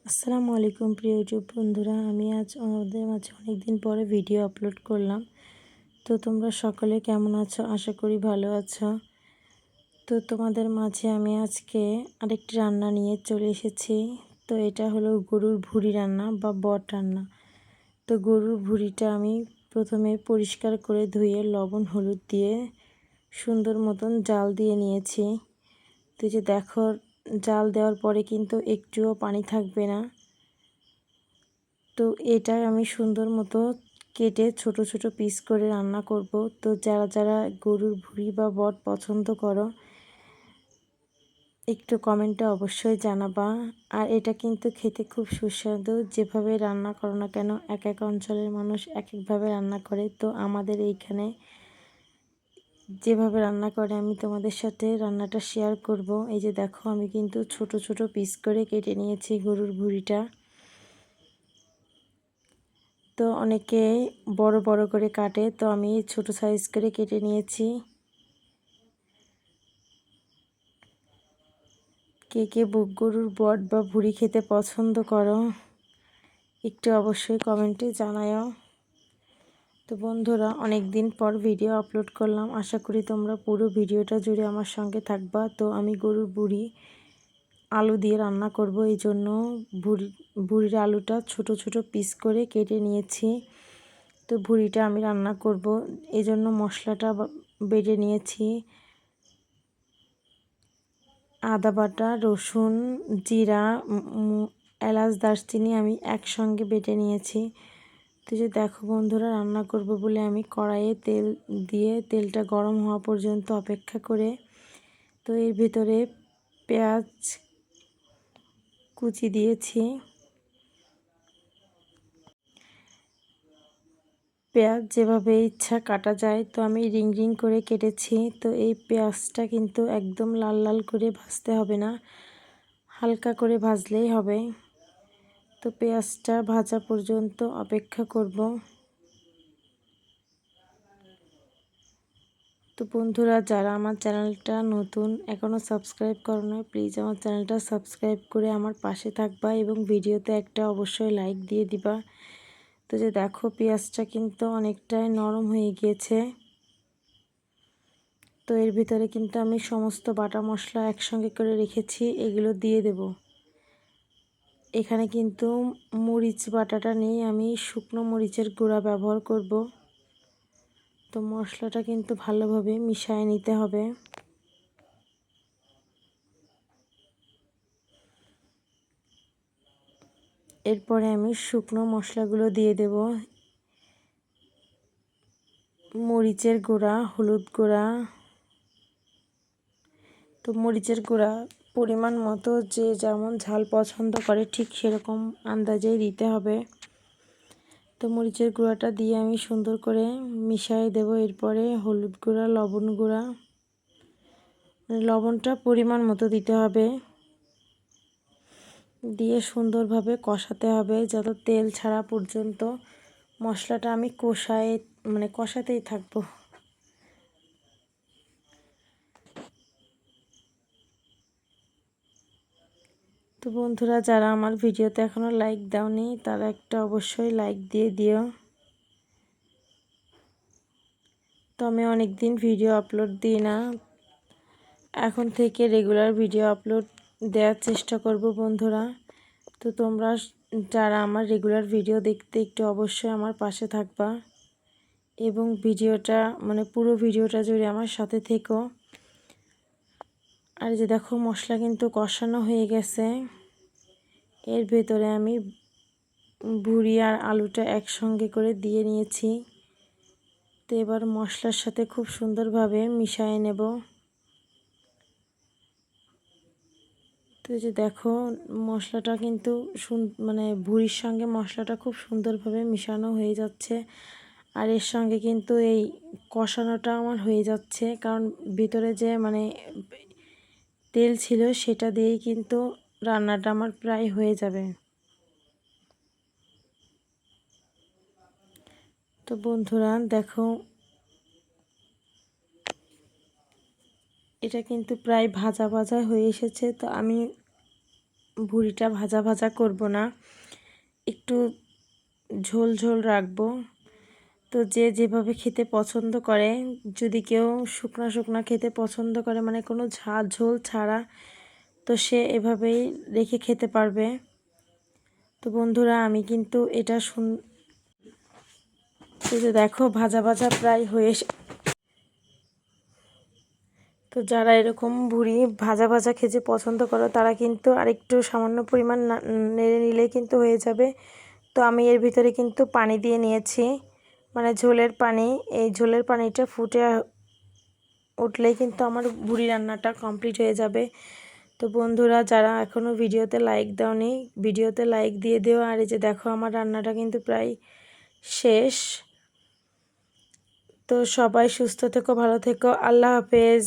আসসালামু আলাইকুম প্রিয় ইউটিউব বন্ধুরা, আমি আজ আমাদের মাঝে অনেক দিন পরে ভিডিও আপলোড করলাম। তো তোমরা সকলে কেমন আছো? আশা করি ভালো আছো। তো তোমাদের মাঝে আমি আজকে আরেকটি রান্না নিয়ে চলে এসেছি। তো এটা হলো গরুর ভুঁড়ি রান্না বা বট রান্না। তো গরুর ভুঁড়িটা আমি প্রথমে পরিষ্কার করে ধুয়ে লবণ হলুদ দিয়ে সুন্দর মতন জাল দিয়ে নিয়েছি। তো যে দেখো, জাল দেওয়ার পরে কিন্তু একটুও পানি থাকবে না। তো এটা আমি সুন্দর মতো কেটে ছোট ছোট পিস করে রান্না করব। তো যারা যারা গরুর ভুঁড়ি বা বট পছন্দ করো, একটু কমেন্টে অবশ্যই জানাবা। আর এটা কিন্তু খেতে খুব সুস্বাদু। যেভাবে রান্না করো না কেন, এক এক অঞ্চলের মানুষ এক একভাবে রান্না করে। তো আমাদের এইখানে যেভাবে রান্না করে আমি তোমাদের সাথে রান্নাটা শেয়ার করব। এই যে দেখো, আমি কিন্তু ছোট ছোট পিস করে কেটে নিয়েছি গরুর ভুঁড়িটা। তো অনেকে বড় বড় করে কাটে, তো আমি ছোট সাইজ করে কেটে নিয়েছি। কে কে গরুর বট বা ভুঁড়ি খেতে পছন্দ করো, একটু অবশ্যই কমেন্টে জানাও। তো বন্ধুরা, অনেক দিন পর ভিডিও আপলোড করলাম, আশা করি তোমরা পুরো ভিডিওটা জুড়ে আমার সঙ্গে থাকবা। তো আমি গরুর ভুঁড়ি আলু দিয়ে রান্না করব, এই জন্য ভুঁড়ির আলুটা ছোট ছোট পিস করে কেটে নিয়েছি। তো ভুঁড়িটা আমি রান্না করব, এই জন্য মশলাটা বেটে নিয়েছি। আদা বাটা, রসুন, জিরা, এলাচ, দারচিনি আমি একসঙ্গে বেটে নিয়েছি। তো যে দেখো বন্ধুরা, রান্না করব বলে আমি কড়াইয়ে তেল দিয়ে তেলটা গরম হওয়া পর্যন্ত অপেক্ষা করে, তো এর ভিতরে পেঁয়াজ কুচি দিয়েছি। পেঁয়াজ যেভাবে ইচ্ছা কাটা যায়, তো আমি রিং রিং করে কেটেছি। তো এই পেঁয়াজটা কিন্তু একদম লাল লাল করে ভাজতে হবে না, হালকা করে ভাজলেই হবে। তো পেঁয়াজটা ভাজা পর্যন্ত অপেক্ষা করব। তো বন্ধুরা, যারা আমার চ্যানেলটা নতুন এখনও সাবস্ক্রাইব করো না, প্লিজ আমার চ্যানেলটা সাবস্ক্রাইব করে আমার পাশে থাকবা এবং ভিডিওতে একটা অবশ্যই লাইক দিয়ে দিবা। তো যে দেখো, পেঁয়াজটা কিন্তু অনেকটাই নরম হয়ে গিয়েছে। তো এর ভিতরে কিন্তু আমি সমস্ত বাটা মশলা একসঙ্গে করে রেখেছি, এগুলো দিয়ে দেব। এখানে কিন্তু মরিচ বাটাটা নেই, আমি শুকনো মরিচের গুঁড়া ব্যবহার করব। তো মশলাটা কিন্তু ভালোভাবে মিশিয়ে নিতে হবে। এরপরে আমি শুকনো মশলাগুলো দিয়ে দেব। মরিচের গুঁড়া, হলুদ গুঁড়া। তো মরিচের গুঁড়া পরিমাণ মতো যে যেমন ঝাল পছন্দ করে ঠিক সেরকম আন্দাজেই দিতে হবে। তো মরিচের গুঁড়াটা দিয়ে আমি সুন্দর করে মিশিয়ে দেব। এরপরে হলুদ গুঁড়া, লবণ গুঁড়া, লবণটা পরিমাণ মতো দিতে হবে, দিয়ে সুন্দরভাবে কষাতে হবে যত তেল ছাড়া পর্যন্ত। মশলাটা আমি কষাতেই থাকবো। তো বন্ধুরা, যারা আমার ভিডিওতে এখনও লাইক দাওনি, তারা একটা অবশ্যই লাইক দিয়ে দিও। তো আমি অনেক দিন ভিডিও আপলোড দিই না, এখন থেকে রেগুলার ভিডিও আপলোড দেওয়ার চেষ্টা করব বন্ধুরা। তো তোমরা যারা আমার রেগুলার ভিডিও দেখতে, একটু অবশ্যই আমার পাশে থাকবা এবং ভিডিওটা পুরো ভিডিওটা জুড়ে আমার সাথে থেকো। আর যে দেখো, মশলা কিন্তু কষানো হয়ে গেছে। এর ভেতরে আমি ভুঁড়ি আর আলুটা একসঙ্গে করে দিয়ে নিয়েছি। তো এবার মশলার সাথে খুব সুন্দরভাবে মিশিয়ে নেব। তো এই যে দেখো, মশলাটা কিন্তু ভুঁড়ির সঙ্গে মশলাটা খুব সুন্দরভাবে মিশানো হয়ে যাচ্ছে। আর এর সঙ্গে কিন্তু এই কষানোটা আমার হয়ে যাচ্ছে, কারণ ভিতরে যে তেল ছিল সেটা দিয়েই কিন্তু রান্নাটা আমার প্রায় হয়ে যাবে। তো বন্ধুরা দেখো, এটা কিন্তু প্রায় ভাজা ভাজা হয়ে এসেছে। তো আমি ভুঁড়িটা ভাজা ভাজা করব না, একটু ঝোল ঝোল রাখবো। তো যে যেভাবে খেতে পছন্দ করে, যদি কেউ শুকনা শুকনা খেতে পছন্দ করে মানে কোনো ঝোল ছাড়া, তো সে এভাবেই রেখে খেতে পারবে। তো বন্ধুরা আমি কিন্তু এটা তো দেখো ভাজা ভাজা প্রায় হয়ে তো যারা এরকম ভুঁড়ি ভাজা ভাজা খেতে পছন্দ করো তারা কিন্তু আরেকটু সামান্য পরিমাণ নেড়ে নিলেই কিন্তু হয়ে যাবে। তো আমি এর ভিতরে কিন্তু পানি দিয়ে নিয়েছি, মানে ঝোলের পানি। এই ঝোলের পানিটা ফুটে উঠলেই কিন্তু আমার ভুঁড়ি রান্নাটা কমপ্লিট হয়ে যাবে। তো বন্ধুরা যারা এখনও ভিডিওতে লাইক দাওনি, ভিডিওতে লাইক দিয়ে দিও। আর এই যে দেখো আমার রান্নাটা কিন্তু প্রায় শেষ। তো সবাই সুস্থ থেকো, ভালো থেকো, আল্লাহ হাফেজ।